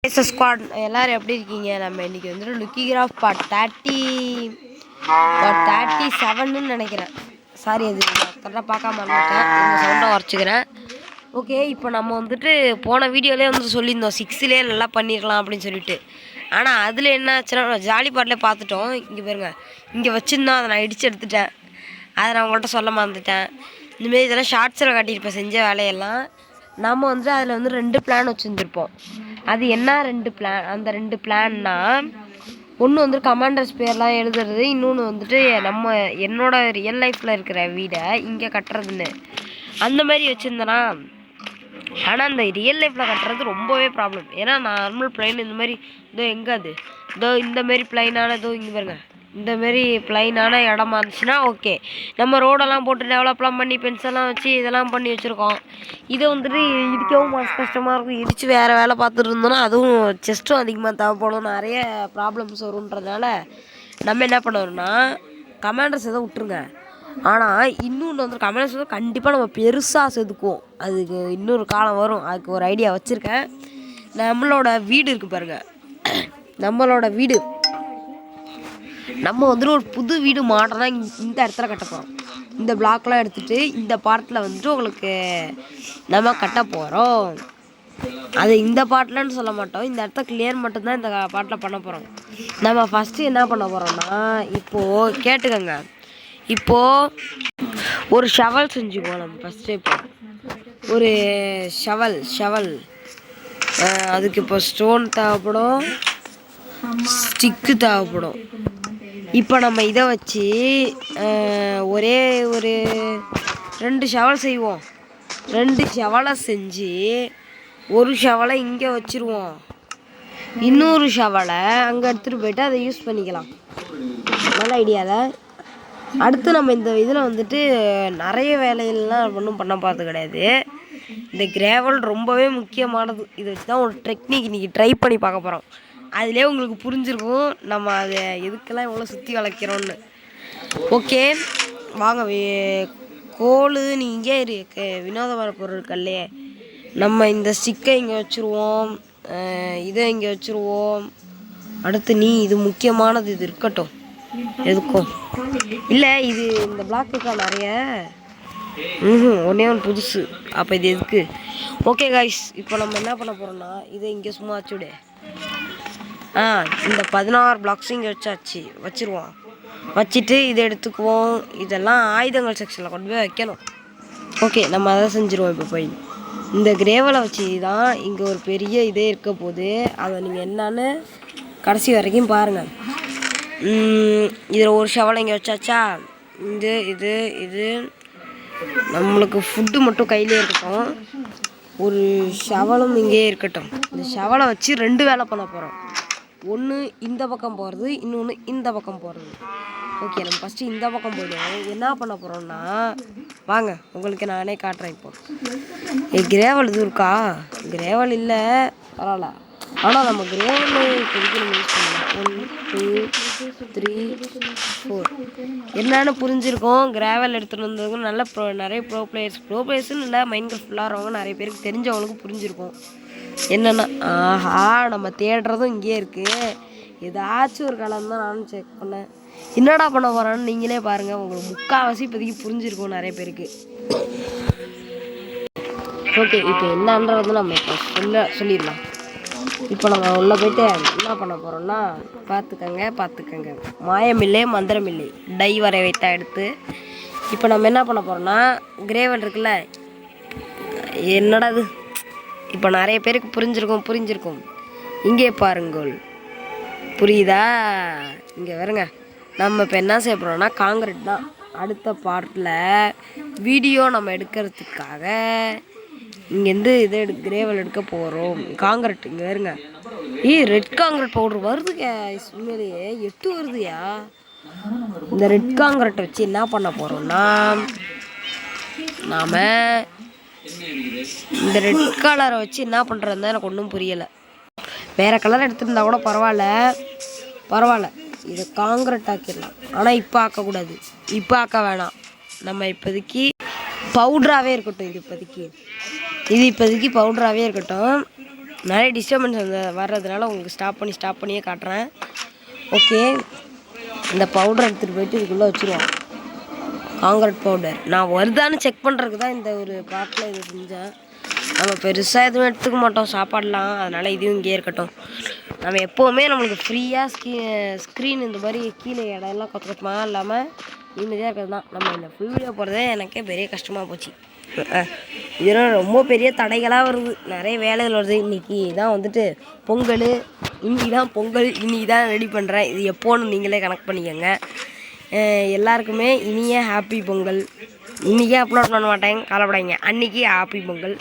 Squad எல்லாரும் எப்படி இருக்கீங்க? நம்ம இன்னைக்கு வந்து லுக்கி கிராஃப் பார்ட் 37ன்னு நினைக்கிறேன். சாரி, அது கரெக்டாக பார்க்காம இருந்துட்டேன். இந்த சவுண்டை உரைச்சிக்கிறேன். ஓகே, இப்போ நம்ம வந்துட்டு போன வீடியோலேயே வந்து சொல்லியிருந்தோம் 6லேயே நல்லா பண்ணிடலாம் அப்படின்னு சொல்லிட்டு. ஆனால் அதில் என்ன ஆச்சுன்னா ஜாலி பாட்டிலே பார்த்துட்டோம். இங்கே பாருங்க, இங்கே வச்சுருந்தோம், அதை நான் இடித்து எடுத்துட்டேன். அதை நான் உங்கள்கிட்ட சொல்ல மறந்துட்டேன். இந்தமாரி இதெல்லாம் ஷார்ட்ஸில் காட்டியிருப்பேன் செஞ்ச வேலையெல்லாம். நம்ம வந்து அதில் வந்து 2 பிளான் வச்சுருந்துருப்போம். அது என்ன 2 பிளான்? அந்த 2 பிளான்னா, ஒன்று வந்து கமாண்டர்ஸ் பேர்லாம் எழுதுறது, இன்னொன்று வந்துட்டு என்னோட ரியல் லைஃப்பில் இருக்கிற வீடை இங்கே கட்டுறதுன்னு அந்த மாதிரி வச்சுருந்தேனா. ஆனால் அந்த ரியல் லைஃப்பில் கட்டுறது ரொம்பவே ப்ராப்ளம். ஏன்னா நார்மல் பிளைன் இந்த மாதிரி இதோ எங்கே அது இதோ இந்தமாரி பிளைனான இதோ இங்கே பாருங்க, இந்தமாரி பிளைனான இடமா இருந்துச்சுன்னா ஓகே. நம்ம ரோடெல்லாம் போட்டு டெவலப்லாம் பண்ணி பென்செல்லாம் வச்சு இதெல்லாம் பண்ணி வச்சுருக்கோம். இதை வந்துட்டு இடிக்கவும் மனசு கஷ்டமாக இருக்கும். இடித்து வேறு வேலை பார்த்துட்டு இருந்தோன்னா அதுவும் செஸ்ட்டும் அதிகமாக தேவைப்படும், நிறைய ப்ராப்ளம்ஸ் வருன்றதுனால நம்ம என்ன பண்ணுவோம்னா கமாண்டர்ஸ் எதை விட்டுருங்க. ஆனால் இன்னொன்று வந்து கமாண்டர்ஸ் வந்து கண்டிப்பாக நம்ம பெருசாக செதுக்குவோம். அதுக்கு இன்னொரு காலம் வரும், அதுக்கு ஒரு ஐடியா வச்சுருக்கேன். நம்மளோட வீடு இருக்குது பாருங்கள், நம்மளோட வீடு நம்ம வந்துட்டு ஒரு புது வீடு மாடர்னாக இந்த இடத்துல கட்ட போகிறோம். இந்த பிளாக்லாம் எடுத்துகிட்டு இந்த பார்ட்டில் வந்துட்டு உங்களுக்கு நம்ம கட்ட போகிறோம். அது இந்த பார்ட்லன்னு சொல்ல மாட்டோம், இந்த இடத்த கிளியர் மட்டும்தான் இந்த பார்ட்டில் பண்ண போகிறோம். நம்ம ஃபஸ்ட்டு என்ன பண்ண போகிறோம்னா, இப்போது கேட்டுக்கோங்க, இப்போது ஒரு ஷவல் செஞ்சுக்குவோம். நம்ம ஃபஸ்ட்டு இப்போ ஒரு ஷவல் அதுக்கு இப்போ ஸ்டோன் தேவைப்படும், ஸ்டிக்கு தேவைப்படும். இப்போ நம்ம இதை வச்சு ஒரே ஒரு 2 ஷவல் செய்வோம். 2 ஷவலை செஞ்சு ஒரு ஷவலை இங்கே வச்சுருவோம், இன்னொரு ஷவலை அங்கே எடுத்துகிட்டு போய்ட்டு அதை யூஸ் பண்ணிக்கலாம். நல்ல ஐடியாவில். அடுத்து நம்ம இந்த இதில் வந்துட்டு நிறைய வேலைகள்லாம் ஒன்றும் பண்ண பார்த்து கிடையாது. இந்த கிரேவல் ரொம்பவே முக்கியமானது. இதை வச்சு தான் ஒரு டெக்னிக் இன்றைக்கி ட்ரை பண்ணி பார்க்க போகிறோம். அதிலே உங்களுக்கு புரிஞ்சிருக்கும் நம்ம அதை எதுக்கெல்லாம் எவ்வளோ சுற்றி வளைக்கிறோன்னு. ஓகே வாங்க, கோல் நீங்கள் இங்கே வினோதமான பொருள் கல்லையே நம்ம இந்த ஸ்டிக்கை இங்கே வச்சுருவோம், இதை இங்கே வச்சுருவோம். அடுத்து இது முக்கியமானது, இது இருக்கட்டும். எதுக்கும் இல்லை, இது இந்த பிளாக்குக்கா நிறைய ஒன்றே ஒன்று புதுசு, அப்போ இது எதுக்கு? ஓகே காய்ஸ், இப்போ நம்ம என்ன பண்ண போகிறோம்னா இதை இங்கே சும்மா வச்சுவிடு. இந்த 16 பிளாக்ஸும் இங்கே வச்சுருவோம். வச்சுட்டு இதை எடுத்துக்குவோம். இதெல்லாம் ஆயுதங்கள் செக்ஷனில் கொண்டு போய் வைக்கணும். ஓகே, நம்ம அதை செஞ்சுருவோம். இப்போ போய் இந்த கிரேவலை வச்சு தான் இங்கே ஒரு பெரிய இதே இருக்க போகுது. அதை நீங்கள் என்னன்னு கடைசி வரைக்கும் பாருங்கள். இதில் ஒரு ஷவலை இங்கே வச்சாச்சா, இது நம்மளுக்கு ஃபுட்டு மட்டும் கையிலே இருக்கட்டும். ஒரு ஷவலும் இங்கே இருக்கட்டும். இந்த ஷவலை வச்சு 2 வேலை பண்ண போகிறோம். ஒன்று இந்த பக்கம் போகிறது, இன்னொன்று இந்த பக்கம் போகிறது. ஓகே, நம்ம ஃபஸ்ட்டு இந்த பக்கம் போயிடுவோம். என்ன பண்ண போகிறோம்னா வாங்க உங்களுக்கு நானே காட்டுறேன். இப்போ கிரேவல் இது இருக்கா? கிரேவல் இல்லை, பரவாயில்ல. ஆனால் நம்ம கிரேவல் இப்போதைக்கு நம்ம யூஸ் பண்ணலாம். 1 2 3 4 என்னன்னு புரிஞ்சிருக்கோம். கிராவல் எடுத்துகிட்டு வந்ததுக்கு நல்ல நிறைய ப்ரோ பிளேயர்ஸ்ன்னு இல்லை, மைண்ட் கிராஃப்ட் விளாட்றவங்க நிறைய பேருக்கு தெரிஞ்சவங்களுக்கு புரிஞ்சிருக்கும். என்னென்னா ஆஹா, நம்ம தேடுறதும் இங்கே இருக்குது. ஏதாச்சும் ஒரு கலந்து தான் நானும் செக் பண்ணேன். என்னடா பண்ண போகிறேன்னு நீங்களே பாருங்கள், உங்களுக்கு முக்கால்வாசி இப்போதைக்கு புரிஞ்சிருக்கும் நிறைய பேருக்கு. ஓகே, இப்போ என்னன்றது நம்ம இப்போ சொல்லிடலாம். இப்போ நம்ம உள்ளே போய்ட்டு என்ன பண்ண போகிறோம்னா பார்த்துக்கங்க, மாயமில்லை மந்திரமில்லை, டை வரை வைத்தா எடுத்து இப்போ நம்ம என்ன பண்ண போகிறோம்னா கிரேவல் இருக்குல்ல, என்னடாது இப்போ நிறைய பேருக்கு புரிஞ்சிருக்கும். இங்கே பாருங்கள், புரியுதா? இங்கே வருங்க. நம்ம இப்போ என்ன செய்ய போகிறோம்னா காங்கிரீட் தான் அடுத்த பார்ட்டில் வீடியோ நம்ம எடுக்கிறதுக்காக இங்கேருந்து கிரேவல் எடுக்க போகிறோம். காங்கிரீட் இங்கே வருங்க. ரெட் காங்கிரீட் பவுடர் வருதுங்க, உண்மையிலேயே 8 வருதுயா. இந்த ரெட் காங்கிரீட்டை வச்சு என்ன பண்ண போகிறோம்னா நாம் இந்த ரெட் கலரை வச்சு என்ன பண்ணுறதுதான் எனக்கு ஒன்றும் புரியலை. வேறு கலர் எடுத்துருந்தா கூட பரவாயில்ல, இதை காங்கிரீட் ஆக்கிடலாம். ஆனால் இப்போ ஆக்கக்கூடாது, இப்போ ஆக்க வேணாம். நம்ம இப்போதைக்கு பவுடராகவே இருக்கட்டும். இது இப்போதைக்கு பவுடராகவே இருக்கட்டும். நிறைய டிஸ்டர்பன்ஸ் வர்றதுனால உங்களுக்கு ஸ்டாப் பண்ணியே காட்டுறேன். ஓகே, இந்த பவுடர் எடுத்துகிட்டு போயிட்டு இதுக்குள்ளே வச்சுருவோம். காங்கிரட் பவுடர் நான் வருதான்னு செக் பண்ணுறதுக்கு தான் இந்த ஒரு பாட்டில் இது செஞ்சேன். நம்ம பெருசாக எதுவும் எடுத்துக்க மாட்டோம் சாப்பாடெலாம், அதனால் இதுவும் இங்கே இருக்கட்டும். நம்ம எப்போவுமே நம்மளுக்கு ஃப்ரீயாக ஸ்க்ரீன் இந்த மாதிரி கீழே இடம்லாம் கொத்தமாக இல்லாமல் நிம்மதியாக இருக்கிறது தான். நம்ம இந்த ஃபுல் வீடியோ போகிறதே எனக்கே பெரிய கஷ்டமாக போச்சு. இதெல்லாம் ரொம்ப பெரிய தடைகளாக வருது, நிறைய வேலைகள் வருது. இன்றைக்கி தான் வந்துட்டு பொங்கல், இன்றைக்கி தான் பொங்கல், இன்றைக்கி தான் ரெடி பண்ணுறேன். இது எப்போன்னு நீங்களே கனெக்ட் பண்ணிக்கோங்க. எல்லாருக்குமே இனிய ஹாப்பி பொங்கல். இன்றைக்கே அப்லோட் பண்ண மாட்டேங்க, கவலைப்படாதீங்க, அன்றைக்கி ஹாப்பி பொங்கல்.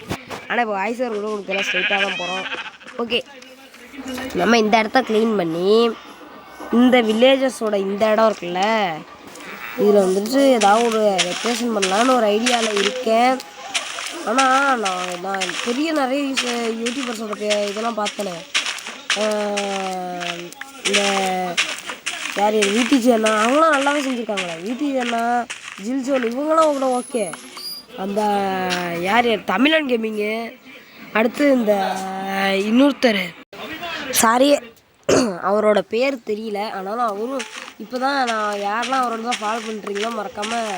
ஆனால் இப்போ வாய்ஸர் கூட கொடுக்கலாம், ஸ்ட்ரைட்டாக தான் போகிறோம். ஓகே, நம்ம இந்த இடத்த க்ளீன் பண்ணி இந்த வில்லேஜஸோட இந்த இடம் இருக்குல்ல, இதில் வந்துட்டு ஏதாவது ஒரு டெக்கரேஷன் பண்ணலான்னு ஒரு ஐடியாவில் இருக்கேன். ஆனால் நான் பெரிய நிறைய யூடியூபர்ஸோட இதெல்லாம் பார்த்தேனே. இந்த யார் விடிஜி அண்ணா, அவங்களாம் நல்லாவே செஞ்சுருக்காங்களே. விடிஜி அண்ணா, ஜில்ஜோல், இவங்களாம் கூட ஓகே. அந்த யார் தமிழன் கேமிங்கு, அடுத்து இந்த இன்னொருத்தர் சாரி அவரோட பேர் தெரியல, ஆனாலும் அவரும் இப்போ தான். நான் யாரெல்லாம் அவரோட தான் ஃபாலோ பண்ணுறீங்களோ மறக்காமல்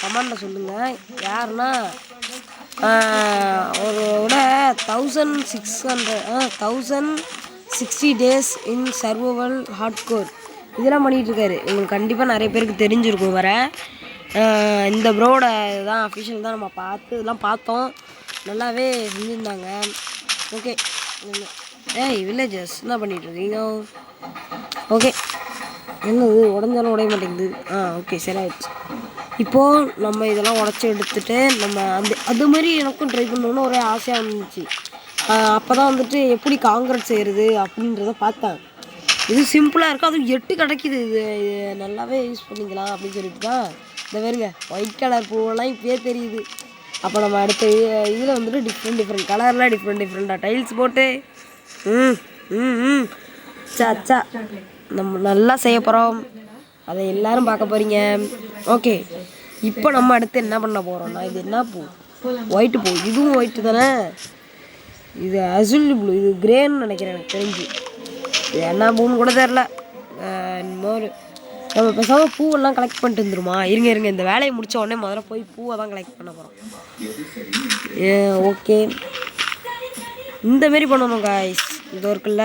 கமெண்டில் சொல்லுங்கள். யாருன்னா அவரோட 1660 days இன் சர்வைவல் ஹார்ட்கோர் இதெல்லாம் பண்ணிகிட்ருக்காரு. உங்களுக்கு கண்டிப்பாக நிறைய பேருக்கு தெரிஞ்சிருக்கும். வர இந்த ப்ரோட தான் அஃபிஷியல் தான் நம்ம இதெல்லாம் பார்த்தோம், நல்லாவே செஞ்சுருந்தாங்க. ஓகே, வில்லேஜஸ் என்ன பண்ணிகிட்ருக்கீங்க? ஓகே, என்னது உடஞ்சாலும் உடைய மாட்டேங்குது. ஓகே, சரி ஆயிடுச்சு. இப்போது நம்ம இதெல்லாம் உடச்சி எடுத்துகிட்டு நம்ம அது மாதிரி எனக்கும் ட்ரை பண்ணணுன்னு ஒரே ஆசையாக இருந்துச்சு. அப்போ தான் வந்துட்டு எப்படி காங்கிரட் செய்கிறது அப்படின்றத பார்த்தேன். இது சிம்பிளாக இருக்கும், அதுவும் 8 கிடைக்கிது. இது நல்லாவே யூஸ் பண்ணிக்கலாம் அப்படின்னு சொல்லிட்டு தான் இந்த பாருங்க ஒயிட் கலர் பூவெல்லாம் இப்போயே தெரியுது. அப்போ நம்ம அடுத்த இதில் வந்துட்டு டிஃப்ரெண்ட் கலரில் டிஃப்ரெண்ட்டாக டைல்ஸ் போட்டு சா நம்ம நல்லா செய்ய போகிறோம். அதை எல்லோரும் பார்க்க போகிறீங்க. ஓகே, இப்போ நம்ம அடுத்து என்ன பண்ண போகிறோம்னா, இது என்ன பூ? ஒயிட்டு பூ. இதுவும் ஒயிட்டு தானே, இது அசுல் ப்ளூ, இது கிரேன்னு நினைக்கிறேன் எனக்கு தெரிஞ்சு. இது என்ன பூன்னு கூட தெரில. இன்னொரு நம்ம பேசாமல் பூவெல்லாம் கலெக்ட் பண்ணிட்டு வந்துருமா? இருங்க இந்த வேலையை முடித்த உடனே முதல்ல போய் பூவை தான் கலெக்ட் பண்ண போகிறோம். ஓகே, இந்தமாரி பண்ணணும் காய்ஸ். இது இருக்குல்ல,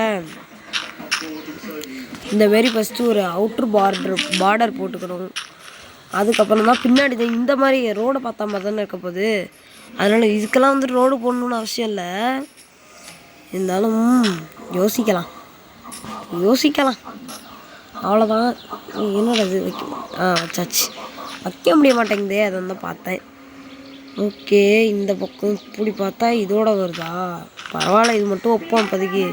இந்தமாரி ஃபஸ்ட்டு ஒரு அவுட்ரு பார்டர் போட்டுக்கணும். அதுக்கப்புறம் தான் பின்னாடி இந்த மாதிரி ரோடை பார்த்தா மாதிரி தானே இருக்க போகுது. அதனால் இதுக்கெல்லாம் வந்துட்டு ரோடு போடணுன்னு அவசியம் இல்லை. இருந்தாலும் யோசிக்கலாம் அவ்வளோதான். என்னோட இது வச்சாச்சு, வைக்க முடிய மாட்டேங்குதே, அதை வந்து பார்த்தேன். ஓகே, இந்த பக்கம் இப்படி பார்த்தா இதோட வருதா? பரவாயில்ல, இது மட்டும் வைப்போம் இப்போதைக்கு.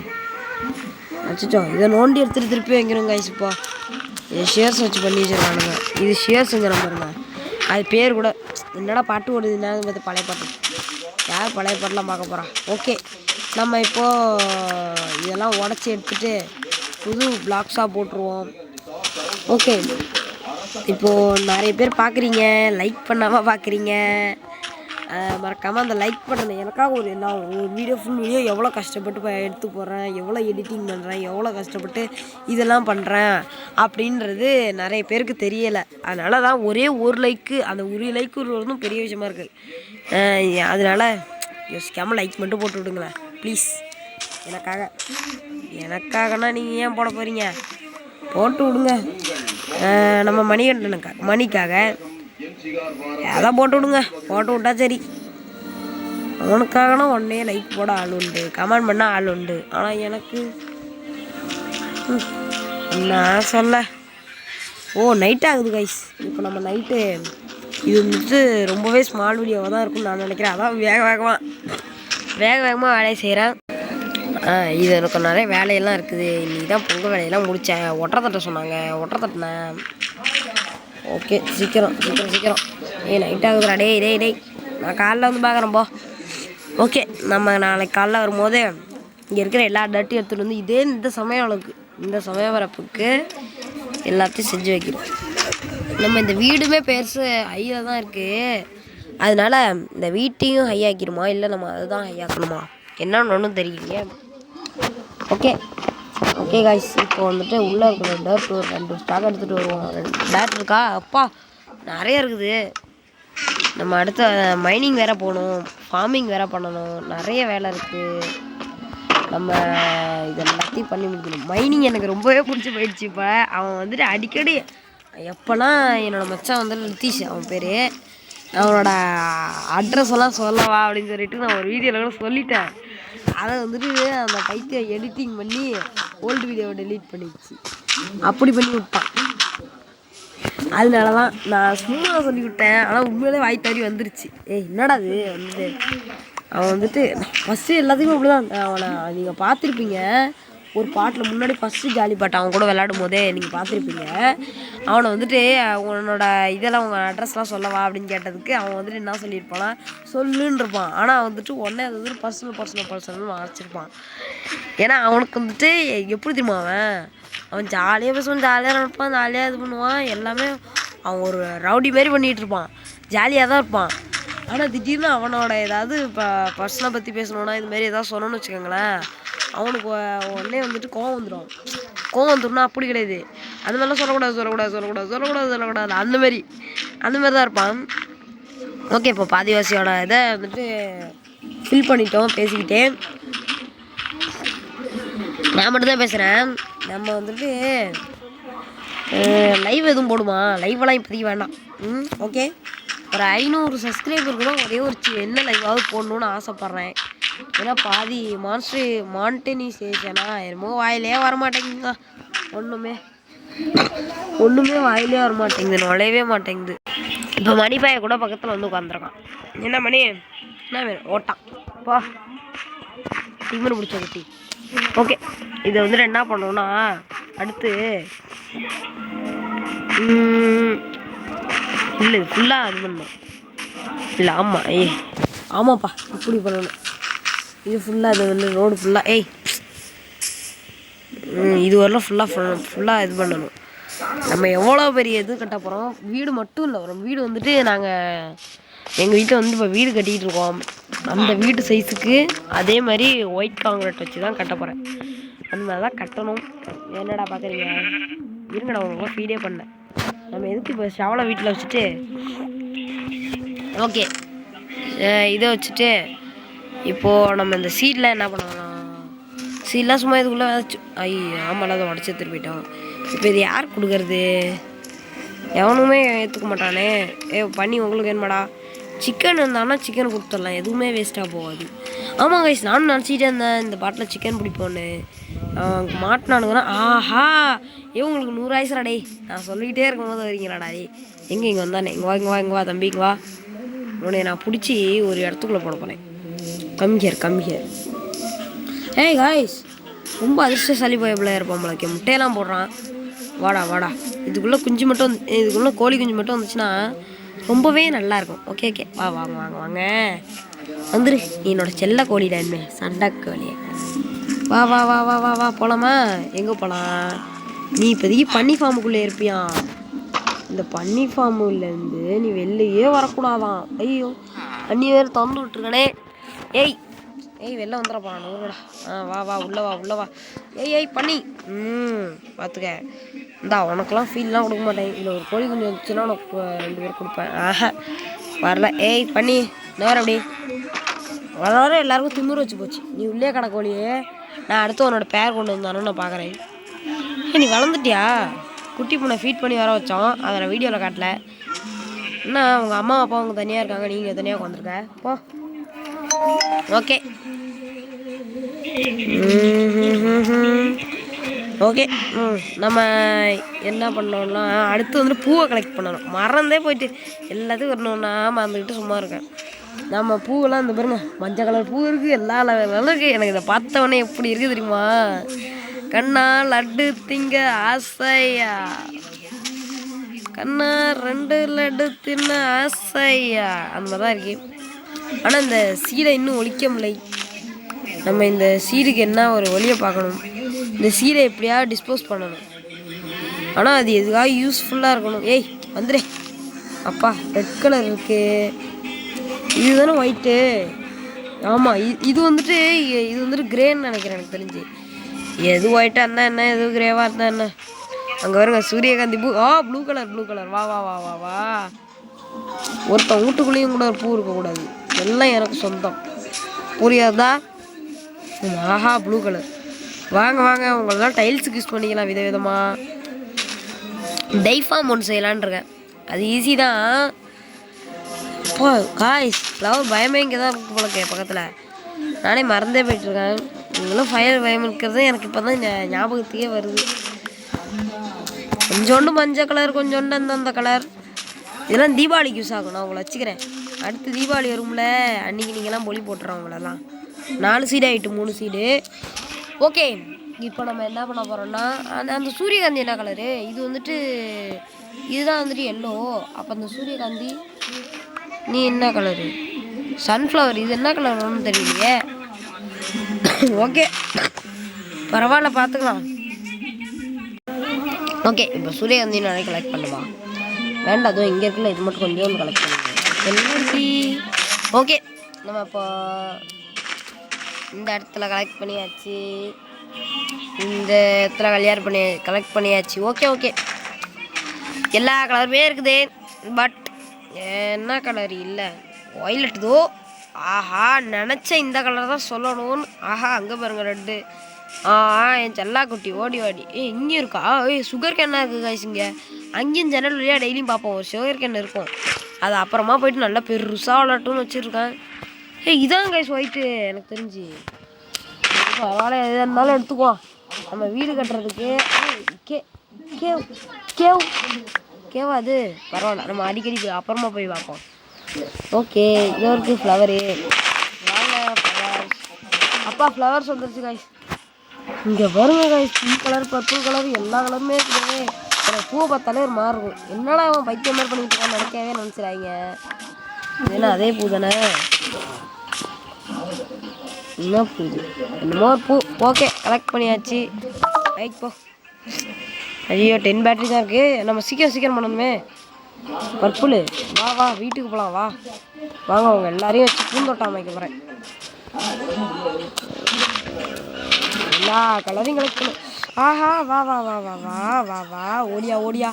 வச்சுட்டோம். இதை நோண்டி எடுத்துகிட்டு திருப்பி வைக்கிறோம் காய்ச்சிப்பா. இது ஷேர்ஸ் வச்சு பண்ணி வச்சுருக்கானுங்க. இது ஷேர்ஸுங்கிற மாதிரிங்க, அது பேர் கூட என்னடா பாட்டு ஓடுது, என்ன பார்த்து பழைய பாட்டு. யார் பழைய பாட்டெலாம் பார்க்க போகிறான்? ஓகே, நம்ம இப்போது இதெல்லாம் உடச்சி எடுத்துகிட்டு புது பிளாக்ஸாக போட்டுருவோம். ஓகே, இப்போது நிறைய பேர் பார்க்குறீங்க, லைக் பண்ணாமல் பார்க்குறீங்க. மறக்காமல் அந்த லைக் பண்ணணும். எனக்காக நான் ஒரு ஃபுல் வீடியோ எவ்வளோ கஷ்டப்பட்டு எடுத்து போடுறேன், எவ்வளோ எடிட்டிங் பண்ணுறேன், எவ்வளோ கஷ்டப்பட்டு இதெல்லாம் பண்ணுறேன் அப்படின்றது நிறைய பேருக்கு தெரியலை. அதனால தான் ஒரே ஒரு லைக்கு, அந்த ஒரு லைக்கு வருவதும் பெரிய விஷயமா இருக்குது. அதனால் யோசிக்காமல் லைக் மட்டும் போட்டு விடுங்களேன் ப்ளீஸ். எனக்காகனா நீங்கள் ஏன் போட போகிறீங்க? போட்டு விடுங்க. நம்ம மணிக்காக அதான் போட்டு விடுங்க. போட்டு விட்டா சரி. அவனுக்காகனா உடனே லைக் போட ஆள் உண்டு, கமெண்ட் பண்ண ஆள் உண்டு. ஆனால் எனக்கு நான் சொல்ல நைட் ஆகுது கைஸ். இப்போ நம்ம நைட்டு இது வந்துட்டு ரொம்பவே ஸ்மால் வீடியோவாக தான் இருக்கும்னு நான் நினைக்கிறேன். அதான் வேகமாக வேலையை செய்கிறேன். இது எனக்கு நிறைய வேலையெல்லாம் இருக்குது. இன்றைக்கி தான் பொங்கல் வேலையெல்லாம் முடித்தேன். ஒட்டரை தட்ட சொன்னாங்க, ஒட்டரை தட்டினேன். ஓகே, சீக்கிரம் நைட் ஆகுதுடா. டேய் நான் காலைல வந்து பார்க்குறேன் போ. ஓகே, நம்ம நாளைக்கு காலைல வரும்போது இங்கே இருக்கிற எல்லா டர்ட்டையும் எடுத்துகிட்டு வந்து இந்த சமயம் வரப்புக்கு எல்லாத்தையும் செஞ்சு வைக்கிறோம். நம்ம இந்த வீடுமே பெருசு ஹையில் தான் இருக்குது. அதனால் இந்த வீட்டையும் ஹை ஆக்கிடுமா, இல்லை நம்ம அதை தான் ஹை ஆக்கணுமா? என்னன்னு ஒன்றும் தெரியலையே. ஓகே ஓகே காய்ஸ், இப்போ வந்துட்டு உள்ளே இருக்கிற டேர்ட் ஒரு 2 ஸ்டாக் எடுத்துகிட்டு வருவோம். 2 டேர்ட் இருக்கா? அப்பா நிறைய இருக்குது. நம்ம அடுத்த மைனிங் வேறு போகணும், ஃபார்மிங் வேறு பண்ணணும், நிறைய வேலை இருக்குது. நம்ம இதை எல்லாத்தையும் பண்ணி முடிக்கணும். மைனிங் எனக்கு ரொம்பவே பிடிச்சி போயிடுச்சு. இப்போ அவன் வந்துட்டு அடிக்கடி எப்போல்லாம் என்னோடய மச்சான் வந்துட்டு நிதிஷ் அவன் பேர், அவனோட அட்ரஸ் எல்லாம் சொல்லவா அப்படின்னு சொல்லிட்டு நான் ஒரு வீடியோவில் கூட சொல்லிட்டேன். அதை வந்துட்டு அந்த பைத்தியம் எடிட்டிங் பண்ணி ஓல்டு வீடியோவை டெலீட் பண்ணிடுச்சு. அப்படி பண்ணி விட்டான். அதனால தான் நான் சும்மா சொல்லிவிட்டேன். ஆனால் உண்மையிலே வாய் தாரி வந்துருச்சு. என்னடா அது வந்துட்டு அவன் வந்துட்டு ஃபஸ்ட்டு எல்லாத்துக்குமே அப்படி தான். அவனை நீங்கள் பார்த்துருப்பீங்க ஒரு பாட்டில் முன்னாடி ஃபஸ்ட்டு ஜாலி பாட்டு அவன் கூட விளையாடும் போதே நீங்கள் பார்த்துருப்பீங்க. அவனை வந்துட்டு உன்னோட இதெல்லாம் உங்கள் அட்ரஸ்லாம் சொல்லவா அப்படின்னு கேட்டதுக்கு அவன் வந்துட்டு என்ன சொல்லியிருப்பானா, சொல்லுன்னு இருப்பான். ஆனால் வந்துட்டு உடனே அது வந்துட்டு பர்சனல்னு வரைச்சிருப்பான். ஏன்னா அவனுக்கு வந்துட்டு எப்படி தெரியுமா, அவன் ஜாலியாக பேசுவான், ஜாலியாக நினைப்பான், ஜாலியாக இது பண்ணுவான். எல்லாமே அவன் ஒரு ரவுடி மாரி பண்ணிகிட்டு இருப்பான், ஜாலியாக தான் இருப்பான். ஆனால் திடீர்னு அவனோட ஏதாவது இப்போ பர்சனை பற்றி பேசணுன்னா இதுமாரி ஏதாவது சொல்லணும்னு வச்சுக்கோங்களேன், அவனுக்கு உடனே வந்துட்டு கோவம் வந்துடும்னா அப்படி கிடையாது. அந்த மாதிரிலாம் சொல்லக்கூடாது அந்த மாதிரி தான் இருப்பான். ஓகே, இப்போ பாதிவாசியோட இதை வந்துட்டு ஃபில் பண்ணிட்டோம் பேசிக்கிட்டே. நான் மட்டும்தான் பேசுகிறேன். நம்ம வந்துட்டு லைவ் எதுவும் போடுமா? லைவெல்லாம் இப்போதைக்கு வேண்டாம். ஓகே, ஒரு 500 சப்ஸ்கிரைபருக்கு தான் ஒரே ஒரு என்ன லைவாவது போடணுன்னு ஆசைப்பட்றேன். ஏன்னா பாதி மானிட்டைசேஷனா என்னமோ வாயிலே வரமாட்டேங்குதுங்க. ஒன்றுமே வாயிலே வரமாட்டேங்குது, நுழையவே மாட்டேங்குது. இப்போ மணிப்பாயை கூட பக்கத்தில் வந்து உட்காந்துருக்கான். என்ன மணி, என்ன வேணும்? ஓட்டான் பா, திமிரு பிடிச்ச குட்டி. ஓகே, இதை வந்துட்டு என்ன பண்ணோன்னா அடுத்து இல்லை இது ஃபுல்லாக இது பண்ணணும். இல்லை ஆமாம், ஆமாப்பா இப்படி பண்ணணும். இது ஃபுல்லாக இது வந்து ரோடு ஃபுல்லாக இது வரலாம் ஃபுல்லாக இது பண்ணணும். நம்ம எவ்வளோ பெரிய இது கட்ட போகிறோம். வீடு மட்டும் இல்லை, ஒரு வீடு வந்துட்டு நாங்கள் எங்கள் வீட்டில் வந்து இப்போ வீடு கட்டிகிட்டு இருக்கோம். அந்த வீட்டு சைஸுக்கு அதே மாதிரி ஒயிட் காங்கிரீட் வச்சு தான் கட்ட போகிறேன். அந்த மாதிரி தான் கட்டணும். என்னடா பார்க்குறீங்க, இருங்கடா உங்களுக்கு ஃபீடே பண்ணேன். நம்ம எதுக்கு இப்போ ஷவலை வீட்டில் வச்சுட்டு, ஓகே இதை வச்சுட்டு இப்போது நம்ம இந்த சீட்லாம் என்ன பண்ணலாம், சீட்லாம் சும்மா இதுக்குள்ளே வச்சு ஆமாம் அதை உடச்சி திருப்பிட்டோம். இப்போ இது யார் கொடுக்கறது? எவனுமே ஏற்றுக்க மாட்டானே. பண்ணி உங்களுக்கு என்னமாடா, சிக்கன் இருந்தானா சிக்கன் கொடுத்துடலாம், எதுவுமே வேஸ்ட்டாக போகாது. ஆமாம் கைஸ், நானும் நினச்சிக்கிட்டே இருந்தேன் இந்த பாட்டில் சிக்கன் பிடிப்போன்னு. மாட்டினானுங்கன்னா ஆஹா உங்களுக்கு 100 ஆயிசராடே. நான் சொல்லிக்கிட்டே இருக்கும்போது வரீங்களாடா, இங்கே வந்தானே, இங்கே வா தம்பி, இங்கே வா. உன்னை நான் பிடிச்சி ஒரு இடத்துக்குள்ளே போட போனேன். கம்மியர். காய்ஸ், ரொம்ப அதிர்ஷ்டசாலி போயப்பில் இருப்பான் போலக்கு. முட்டையெல்லாம் போடுறான். வாடா இதுக்குள்ளே கோழி குஞ்சு மட்டும் வந்துச்சுன்னா ரொம்பவே நல்லாயிருக்கும். ஓகே வாங்க வந்துரு. என்னோட செல்ல கோழிடா, என்ன சண்டை கோழி. வா போகலாமா? எங்கே போகலாம்? நீ இப்போதைக்கு பன்னி ஃபார்முக்குள்ளே இருப்பியா? இந்த பன்னி ஃபார்முலேருந்து நீ வெளிலையே வரக்கூடாதான். ஐயோ, பன்னி வேறு திறந்து விட்டுருக்கனே. வெளில வந்துட போகிறான். வா உள்ள வா. பண்ணி பார்த்துக்க. இந்தா உனக்கெல்லாம் ஃபீல்லாம் கொடுக்க மாட்டேன். இதில் ஒரு கோழி குஞ்சு வந்துச்சுன்னா உனக்கு 2 பேர் கொடுப்பேன். வரல. பண்ணி நேரம் அப்படி வர எல்லாருக்கும் திமிரு வச்சு போச்சு. நீ உள்ளே கடை கோழியே, நான் அடுத்து உன்னோட பேர் கொண்டு வந்தானு நான் பார்க்குறேன். நீ வளர்ந்துட்டியா? குட்டி பூனை ஃபீட் பண்ணி வர வச்சோம், அதை நான் வீடியோவில் காட்டல. என்ன உங்கள் அம்மா அப்பா அவங்க தனியாக இருக்காங்க, நீங்கள் தனியாக உட்காந்துருக்க போ. ஓகே நம்ம என்ன பண்ணோம்னா அடுத்து வந்துட்டு பூவை கலெக்ட் பண்ணணும். மறந்தே போயிட்டு எல்லாத்துக்கும் வரணும்னா மறந்துக்கிட்டு சும்மா இருக்கேன். நம்ம பூவெல்லாம் இந்த பாருங்க, மஞ்சள் கலர் பூ இருக்குது, எல்லா லெவலும் இருக்குது. எனக்கு இதை பார்த்தவொடனே எப்படி இருக்குது தெரியுமா? கண்ணா லட்டு திங்க ஆசையா, கண்ணா 2 லட்டு தின்ன ஆசையா, அந்த மாதிரி தான் இருக்கு. ஆனால் இந்த சீடை இன்னும் ஒழிக்க முடியலை. நம்ம இந்த சீடுக்கு என்ன ஒரு வழியை பார்க்கணும். இந்த சீடை எப்படியாவது டிஸ்போஸ் பண்ணணும். ஆனால் அது எதுக்காக யூஸ்ஃபுல்லாக இருக்கணும். வந்துடு. அப்பா ரெட் கலர் இருக்குது, இதுதானே ஒயிட்டு. ஆமாம், இது வந்துட்டு கிரேன்னு நினைக்கிறேன் எனக்கு தெரிஞ்சு. எது ஒயிட்டாக இருந்தால் என்ன, எது கிரேவாக இருந்தால் என்ன. அங்கே வருங்க சூரியகாந்தி பூ. Blue colour. வா வா வா வா வா. ஒருத்தன் வீட்டுக்குள்ளேயும் கூட ஒரு பூ இருக்கக்கூடாது, எல்லாம் எனக்கு சொந்தம். புரியாதா? ஆஹா, ப்ளூ கலர். வாங்க வாங்க, உங்களெல்லாம் டைல்ஸுக்கு யூஸ் பண்ணிக்கலாம் விதவிதமாக. டைஃபார்ம் ஒன்று செய்யலான் இருக்கேன், அது ஈஸி தான். இப்போ காய்ஸ் ஃப்ளவர் பயமே இங்கே தான் இருக்கு போலக்கே பக்கத்தில். நானே மறந்தே போயிட்டுருக்கேன். நீங்களும் ஃபயர் பயம் இருக்கிறது எனக்கு இப்போ தான் ஞாபகத்துக்கே வருது. கொஞ்சோண்டு மஞ்சள் கலர், கொஞ்சோண்டு அந்தந்த கலர். இதெல்லாம் தீபாவளிக்கு யூஸ் ஆகும். நான் உங்களை வச்சுக்கிறேன். அடுத்து தீபாவளி வரும்ல, அன்றைக்கி நீங்கள்லாம் பொலி போட்டுறோம் உங்களெல்லாம். 4 சீடு ஆகிட்டு 3 சீடு. ஓகே, இப்போ நம்ம என்ன பண்ண போகிறோம்னா, அந்த சூரியகாந்தி என்ன கலரு? இது வந்துட்டு இதுதான் வந்துட்டு எல்லோ. அப்போ அந்த சூரியகாந்தி நீ என்ன கலரு? சன்ஃப்ளவர் இது என்ன கலர் வரும்னு தெரியலையே. ஓகே பரவாயில்ல, பார்த்துக்கலாம். ஓகே, இப்போ சூரியகாந்தி நிறைய கலெக்ட் பண்ணுமா? வேண்டாம், அதுவும் இங்கே இருக்குல்ல, இது மட்டும் கொஞ்சம் கலெக்ட் பண்ணுங்க. ஓகே, நம்ம இப்போ இந்த இடத்துல கலெக்ட் பண்ணியாச்சு, இந்த இடத்துல கலெக்ட் பண்ணியாச்சு. ஓகே, எல்லா கலருமே இருக்குது. பட் என்ன கலர் இல்லை? ஒய்லெட் தோ. ஆஹா, நினச்ச இந்த கலர் தான் சொல்லணும்னு. ஆஹா, அங்கே பாருங்கள் ரெட்டு. என் செல்லாக்குட்டி ஓடி இங்கேயும் இருக்கா? சுகர் கேனாக இருக்குது காய்ஸ் இங்கே. அங்கேயும் ஜன்னல் வழியாக டெய்லியும் பார்ப்போம், ஒரு சுகர் கேன் இருக்கும். அது அப்புறமா போயிட்டு நல்லா பெருசாக விளாட்டுன்னு வச்சுருக்கேன். இதான் காய்ஸ் ஒயிட்டு எனக்கு தெரிஞ்சு. பரவாயில்ல, எதாக இருந்தாலும் எடுத்துக்குவோம். நம்ம வீடு கட்டுறதுக்கு கேவா அது பரவாயில்ல, நம்ம அடிக்கடி அப்புறமா போய் பார்ப்போம். ஓகே, இது இருக்குது ஃப்ளவரு. வாங்க ஃப்ளவர்ஸ். அப்பா ஃப்ளவர்ஸ் வந்துருச்சு காய்ஸ். இங்கே பாருங்க guys, pink colour, purple colour, எல்லா கலருமே இருக்குது. எனக்கு பூவை பார்த்தாலே ஒரு மாதிரி இருக்கும். என்னடா அவன் பைத்தியம் மாதிரி பண்ணிட்டு இருக்கான்னு நினைச்சிடாங்க. ஏன்னா அதே பூ தானே. என்ன பூ? என்னமோ பூ. ஓகே, கலெக்ட் பண்ணியாச்சு. ரைட் போ. ஐயோ, 10 பேட்டரி தான் இருக்குது. நம்ம சீக்கிரம் பண்ணணுமே. பர்பிள் வா வீட்டுக்கு போகலாம். வாங்க அவங்க எல்லாரையும் வச்சு பூந்தோட்டம் அமைக்க போகிறேன். எல்லா கலரையும் கலெக்ட் பண்ணு. ஆஹா, வா ஓடியா.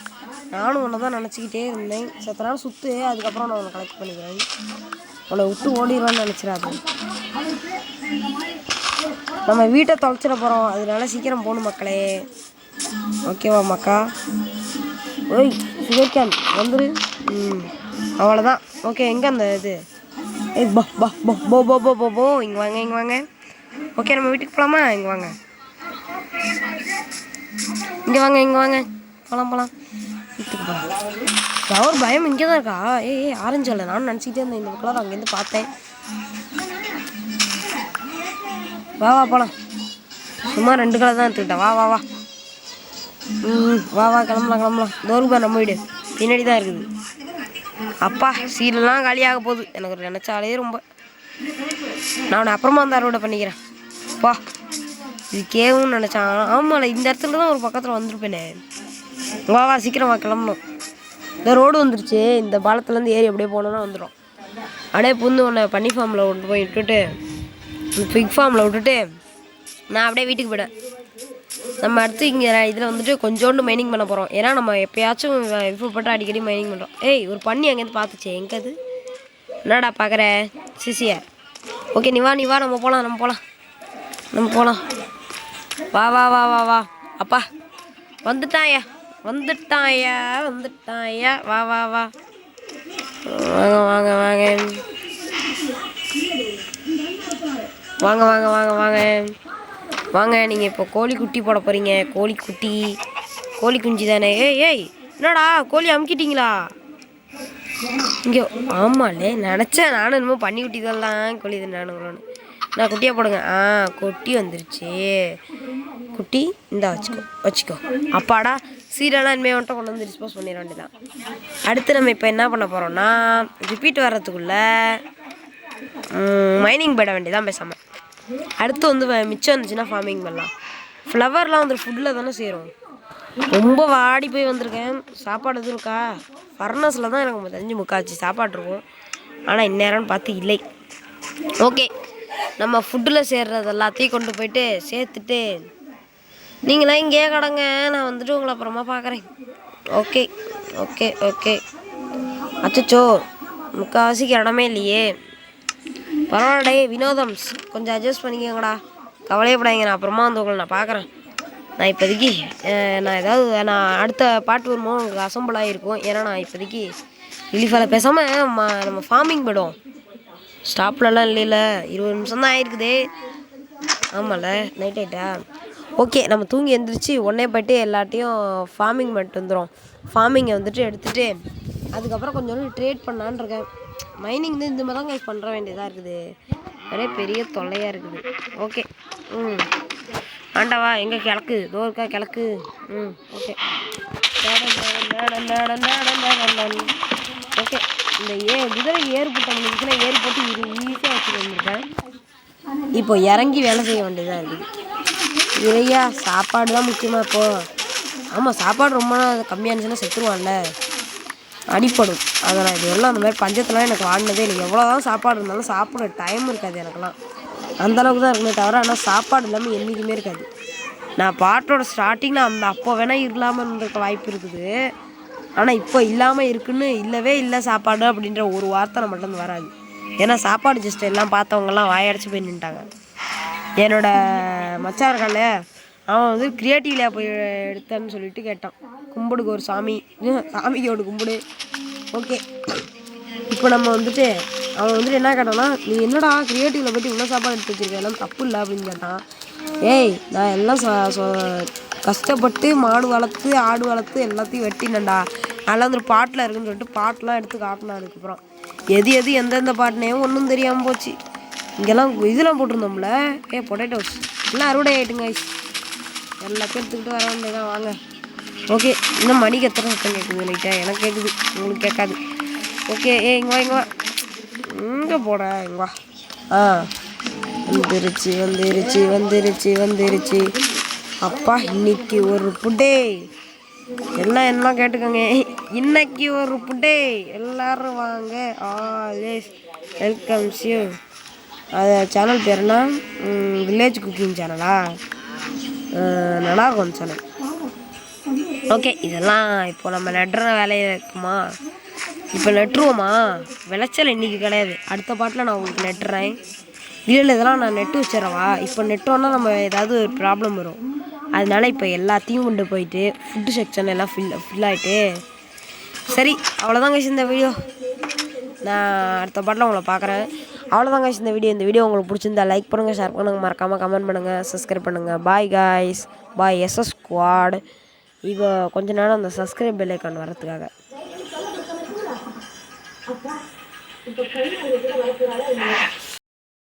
நானும் ஒன்று தான் நினச்சிக்கிட்டே இருந்தேன். சத்த நாள் சுற்று, அதுக்கப்புறம் நான் உன்னை கலெக்ட் பண்ணிக்கிறேன். உன்னை விட்டு ஓடிடுவான்னு நினச்சிடாது. நம்ம வீட்டை தொலைச்சிட போகிறோம், அதனால சீக்கிரம் போகணும் மக்களே. ஓகேவா மக்கா? ஓய் சுகர் கேன் வந்துரு. அவ்வளோதான். ஓகே, எங்கே அந்த இது? இங்கே வாங்க. ஓகே, நம்ம வீட்டுக்கு போகலாமா? இங்கே வாங்க. போகலாம். வீட்டுக்கு போகலாம். ஃப்ளவர் பயம் இங்கே தான் இருக்கா? ஆரஞ்சு இல்லை, நானும் நினச்சிக்கிட்டே இருந்தேன். இந்த கலர் அங்கேருந்து பார்த்தேன். வா போகலாம். சும்மா 2 கலர் தான் எடுத்துக்கிட்டேன். வா கிளம்பலாம். தோறுபா நம்ம வீடு பின்னாடி தான் இருக்குது. அப்பா, சீலெல்லாம் காலியாக போகுது. எனக்கு ஒரு நினச்சாலே ரொம்ப. நான் உன்னை அப்புறமா வந்து அறுவடை பண்ணிக்கிறேன். பா, இது கேவுன்னு நினச்சான். ஆமாம்ல, இந்த இடத்துல தான் ஒரு பக்கத்தில் வந்துருப்பேனே. வா சீக்கிரம் கிளம்பணும். இந்த ரோடு வந்துருச்சு. இந்த பாலத்துலேருந்து ஏறி அப்படியே போனோன்னா வந்துடும். அப்படியே புந்து உன்னை பன்னி ஃபார்மில் கொண்டு போய் விட்டுட்டு, பிக் ஃபார்மில் விட்டுட்டு நான் அப்படியே வீட்டுக்கு போயிட்டேன். நம்ம அடுத்து இங்கே இதில் வந்துட்டு கொஞ்சோண்டு மைனிங் பண்ண போகிறோம். ஏன்னா நம்ம எப்போயாச்சும் விருப்பப்பட்டு அடிக்கடி மைனிங் பண்ணுறோம். ஒரு பண்ணி அங்கேருந்து பார்த்துச்சு. எங்கே அது? என்னடா பார்க்குற சிசியா? ஓகே, நீ வா நம்ம போகலாம். வா. அப்பா வந்துட்டாயா. வா. வாங்க. நீங்கள் இப்போ கோழி குட்டி போட போகிறீங்க. கோழி குஞ்சு தானே? என்னடா கோழி அமுக்கிட்டீங்களா இங்கே? ஆமாம்லே, நினச்சேன் நானும் என்னமோ பண்ணி குட்டி தான் கோழி தானுங்களோன்னு. நான் குட்டியாக போடுங்க. கொட்டி வந்துருச்சு. குட்டி இந்தா வச்சுக்கோ. அப்பாடா, சீரெல்லாம் இனிமேல் வந்துட்டு கொண்டு வந்து டிஸ்போஸ் பண்ணிட வேண்டியதான். அடுத்து நம்ம இப்போ என்ன பண்ண போகிறோம்னா, ரிப்பீட் வர்றதுக்குள்ளே மைனிங் போயிட வேண்டியதான் பேசாமல். அடுத்து வந்து மிச்சம் இருந்துச்சுன்னா ஃபார்மிங் பண்ணலாம். ஃப்ளவர்லாம் வந்து ஃபுட்டில் தானே செய்கிறோம். ரொம்ப வாடி போய் வந்திருக்கேன். சாப்பாடு எதுவும் இருக்கா? ஃபர்னஸில் தான் எனக்கு தெரிஞ்சு முக்காச்சு சாப்பாடு இருக்கும். ஆனால் இந்நேரம்னு பார்த்து இல்லை. ஓகே, நம்ம ஃபுட்டில் சேர்றது எல்லாத்தையும் கொண்டு போயிட்டு சேர்த்துட்டு நீங்களாம் இங்கேயே கடங்க, நான் வந்துட்டு உங்களை அப்புறமா பார்க்குறேன். Okay okay okay. அச்சோ முக்கால்வாசிக்கு இடமே இல்லையே. பரவாயில்ல வினோதம்ஸ், கொஞ்சம் அட்ஜஸ்ட் பண்ணிக்கோங்கடா, கவலையப்படாதீங்க. நான் அப்புறமா வந்து உங்களை நான் பார்க்குறேன். நான் இப்போதைக்கு நான் அடுத்த பாட்டு வரும்போது உங்களுக்கு அசம்பிள் ஆகிருக்கும். ஏன்னா நான் இப்போதைக்கு ரிலீஃபால் பேசாமல் நம்ம ஃபார்மிங் போய்டும். ஸ்டாப்லலாம் இல்லைல்ல, 20 நிமிஷம் தான் ஆகிருக்குது. ஆமாம்ல, நைட் ஆகிட்டா. ஓகே, நம்ம தூங்கி எழுந்திரிச்சு உடனே போய்ட்டு எல்லாத்தையும் ஃபார்மிங் பண்ணிட்டு வந்துடும். ஃபார்மிங்கை வந்துட்டு எடுத்துகிட்டு அதுக்கப்புறம் கொஞ்சம் ட்ரேட் பண்ணலான்னு இருக்கேன். மைனிங் வந்து இந்த மாதிரி தான் கைஸ் பண்ணுற வேண்டியதாக இருக்குது. நிறைய பெரிய தொல்லையாக இருக்குது. ஓகே. ஆண்டவா எங்கே கிழக்கு இதோ இருக்கா கிழக்கு. Okay okay. இந்த இதில் ஏறு போட்ட முடிஞ்சுன்னா ஏறு போட்டு இது ஈஸியாக வச்சுட்டு வந்துருக்கேன். இப்போ இறங்கி வேலை செய்ய வேண்டியதாக இருக்குது. இல்லையா சாப்பாடு தான் முக்கியமாக இப்போது. ஆமாம், சாப்பாடு ரொம்ப கம்மியாக இருந்துச்சுன்னா செத்துருவான்ல, அடிப்படும். அதெல்லாம் இது எல்லாம் அந்த மாதிரி பஞ்சத்தெலாம் எனக்கு வாடினதே இல்லை. எவ்வளோ தான் சாப்பாடு இருந்தாலும் சாப்பிட டைம் இருக்காது எனக்குலாம். அந்தளவுக்கு தான் இருக்குமே தவிர, ஆனால் சாப்பாடு இல்லாமல் என்றைக்குமே இருக்காது. நான் பாட்டோட ஸ்டார்டிங்கில் அப்போ வேணால் இல்லாமல் இருந்திருக்க வாய்ப்பு இருக்குது. ஆனால் இப்போ இல்லாமல் இருக்குன்னு இல்லவே இல்லை சாப்பாடு அப்படின்ற ஒரு வார்த்தை மட்டும் வராது. ஏன்னா சாப்பாடு ஜஸ்ட் எல்லாம் பார்த்தவங்கலாம் வாயடைச்சு போய் நின்ட்டாங்க. என்னோடய மச்சான் இருக்கான்ல, அவன் வந்து கிரியேட்டிவ்லையாக போய் எடுத்தேன்னு சொல்லிட்டு கேட்டான். கும்பிடுக்கு ஒரு சாமிக்கு ஒரு கும்பிடு. ஓகே, இப்போ நம்ம வந்துட்டு அவன் வந்துட்டு என்ன கேட்டான்னா, நீ என்னடா கிரியேட்டிவில் போய்ட்டு இவ்வளோ சாப்பாடு எடுத்து வச்சிருக்க, எல்லாம் தப்பு இல்லை அப்படின்னு கேட்டான். ஏய், நான் எல்லாம் கஷ்டப்பட்டு மாடு வளர்த்து ஆடு வளர்த்து எல்லாத்தையும் வெட்டினேன்டா. அதெல்லாம் வந்து பாட்டில் இருக்குன்னு சொல்லிட்டு பாட்டெலாம் எடுத்து காட்டினேன். அதுக்கப்புறம் எது எந்தெந்த பாட்டினையும் ஒன்றும் தெரியாமல் போச்சு. இங்கெல்லாம் இதெல்லாம் போட்டிருந்தோம்ல, பொட்டேட்டோஸ் எல்லாம் அறுவடை ஆகிட்டுங்க. எல்லாத்தையும் எடுத்துக்கிட்டு வர வேண்டியதான், வாங்க. ஓகே, இன்னும் மணிக்கு எத்தனை சத்தம் கேட்குது லைட்டாக, எனக்கு கேட்குது, உங்களுக்கு கேட்காது. ஓகே, இங்கே வா இங்கே போட இங்கே வா. வந்துருச்சு. அப்பா, இன்னைக்கு ஒரு புட்டே. எல்லாம் கேட்டுக்கோங்க, இன்னைக்கு ஒரு புட்டே. எல்லோரும் வாங்க, ஆல்வேஸ் வெல்கம்ஸ் யூ. அது சேனல் பேருனா வில்லேஜ் குக்கிங் சேனலா? நல்லாயிருக்கும் சேனல். ஓகே, இதெல்லாம் இப்போ நம்ம நடுற வேலையை இருக்குமா? இப்போ நட்டுருவோமா? விளைச்சல் இன்றைக்கி கிடையாது, அடுத்த பாட்டில் நான் உங்களுக்கு நட்டுறேன். இல்லை இதெல்லாம் நான் நெட்டு வச்சிடறவா? இப்போ நெட்டோன்னா நம்ம ஏதாவது ஒரு ப்ராப்ளம் வரும். அதனால இப்போ எல்லாத்தையும் கொண்டு போயிட்டு ஃபுட்டு செக்ஷன் எல்லாம் ஃபில் ஆகிட்டு. சரி, அவ்வளோதான் கைஸ் இந்த வீடியோ. நான் அடுத்த பாட்டில் உங்களை பார்க்குறேன். அவ்வளோதான் கைஸ் இந்த வீடியோ உங்களுக்கு பிடிச்சிருந்தா லைக் பண்ணுங்கள், ஷேர் பண்ணுங்கள், மறக்காமல் கமெண்ட் பண்ணுங்கள், சப்ஸ்கிரைப் பண்ணுங்கள். பாய் காய்ஸ், பாய் SS ஸ்குவாட். இப்போ கொஞ்ச நேரம் அந்த சப்ஸ்கிரைப் பெல் ஐக்கான் வரதுக்காக